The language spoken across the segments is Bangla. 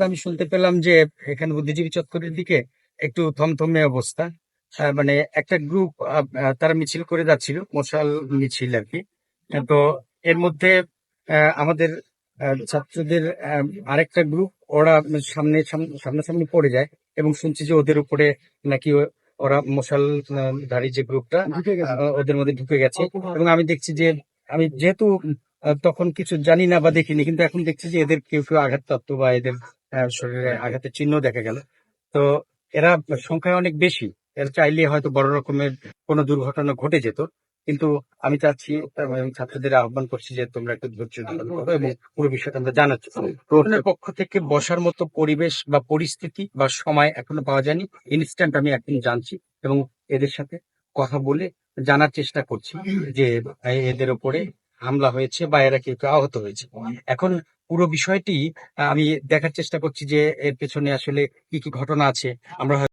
আমি শুনতে পেলাম যে এখানে বুদ্ধিজীবী চত্বরের দিকে একটু থমথমে অবস্থা। মানে একটা গ্রুপ তারা মিছিল করে যাচ্ছিল, মশাল মিছিল আর কি। তো এর মধ্যে আমাদের ছাত্রদের আরেকটা গ্রুপ ওরা সামনাসামনি পড়ে যায় এবং শুনছি যে ওদের উপরে নাকি ওরা মশাল ধারী যে গ্রুপটা ওদের মধ্যে ঢুকে গেছে। এবং আমি দেখছি যে আমি যেহেতু তখন কিছু জানি না বা দেখিনি, কিন্তু এখন দেখছি যে এদের কেউ কেউ আঘাতপ্রাপ্ত বা এদের শরীরে আঘাতের চিহ্ন দেখা গেল। তো এরা সংখ্যায় অনেক বেশি, এরা চাইলে হয়তো বড় রকমের কোনো দুর্ঘটনা ঘটে যেত। কিন্তু আমি চাচ্ছি আমি ছাত্রদের আহ্বান করছি যে তোমরা একটু ধৈর্য ধারণ করো এবং পুরো বিষয়টা আমরা জানাচ্ছি। প্রশাসনের পক্ষ থেকে বসার মতো পরিবেশ বা পরিস্থিতি বা সময় এখনো পাওয়া যায়নি। ইনস্ট্যান্ট আমি এখন জানছি এবং এদের সাথে কথা বলে জানার চেষ্টা করছি যে এদের উপরে হামলা হয়েছে বা এরা কেউ কেউ আহত হয়েছে। এখন পুরো বিষয়টি আমি দেখার চেষ্টা করছি যে এর পেছনে আসলে কি কি ঘটনা আছে। আমরা হয়তো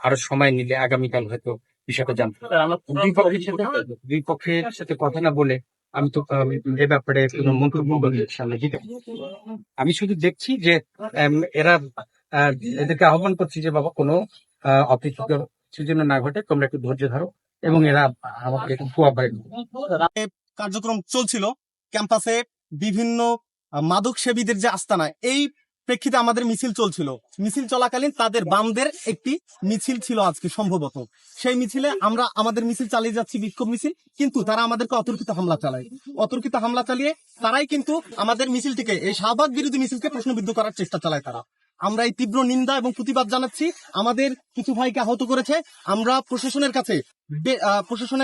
আরো সময় নিলে আগামীকাল হয়তো বিষয়টা জানতে দুই পক্ষের সাথে কথা না বলে আমি তো এ ব্যাপারে কোনো মন্তব্য সামনে দিতে পারি না। আমি শুধু দেখছি যে এরা আহ, এদেরকে আহ্বান করছি যে বাবা কোনো অপ্রীতিকর কিছুর জন্য না ঘটে, তোমরা একটু ধৈর্য ধরো এবং এরা আমাকে একটু কোঅপারেট করো। কার্যক্রম চলছিল ক্যাম্পাসে, বিভিন্ন মাদক সেবীদের যে আস্তানা, এই প্রেক্ষিতে আমাদের মিছিল চলছিল। মিছিল চলাকালীন তাদের বামদের একটি মিছিল ছিল আজকে সম্ভবত। সেই মিছিলে আমরা আমাদের মিছিল চালিয়ে যাচ্ছি, বিক্ষোভ মিছিল, কিন্তু তারা আমাদেরকে অতর্কিত হামলা চালায়। অতর্কিত হামলা চালিয়ে তারাই কিন্তু আমাদের মিছিলটিকে, এই শাহবাগ বিরোধী মিছিলকে প্রশ্নবিদ্ধ করার চেষ্টা চালায় তারা। আমরা এই তীব্র নিন্দা এবং প্রতিবাদ জানাচ্ছি। আমাদের কিছু ভাইকে আহত করেছে। আমরা প্রশাসনের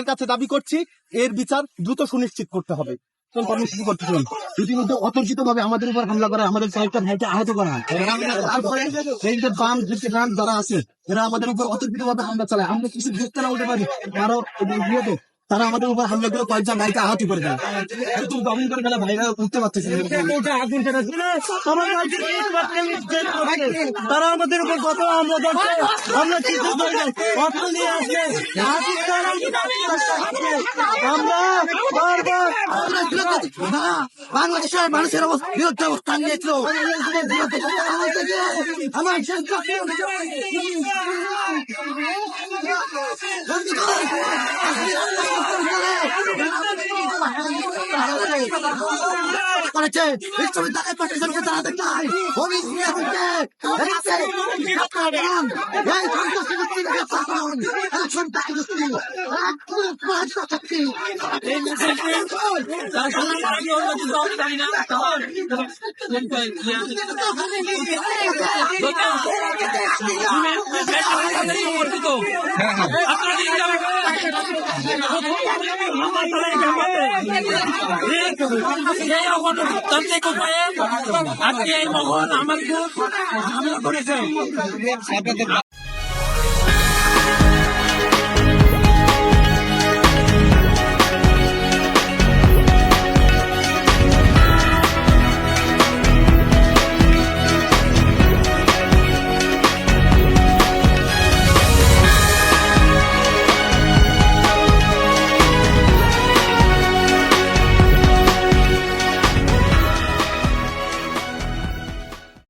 কাছে দাবি করছি এর বিচার দ্রুত সুনিশ্চিত করতে হবে। রীতিমতো অতর্কিত ভাবে আমাদের উপর হামলা করা, আমাদের কয়েকটা ভাইকে আহত করা, যারা আছে এরা আমাদের উপর অতর্কিত ভাবে হামলা চালায়। আমরা কিছু দেখতে না উঠতে পারি, আরো তারা আমাদের উপর হামলা করে কয়েকজন ভাইকে আহত করে দেয়। একদম দমন করে ফেলা, ভাইরা উঠতে পারতেছে। তারা আমাদের উপর কত হামলা করছে, আমরা কিছু অস্ত্র নিয়ে আসছে। আমরা বারবার বাংলাদেশের মানুষের বিরুদ্ধে অবস্থান নিয়েছিল। আমার করেছে বিশ্ববিদ্যালয়ের প্রশাসনকে জানাতে চাই, আজকে এই মহল আমাদের করেছে।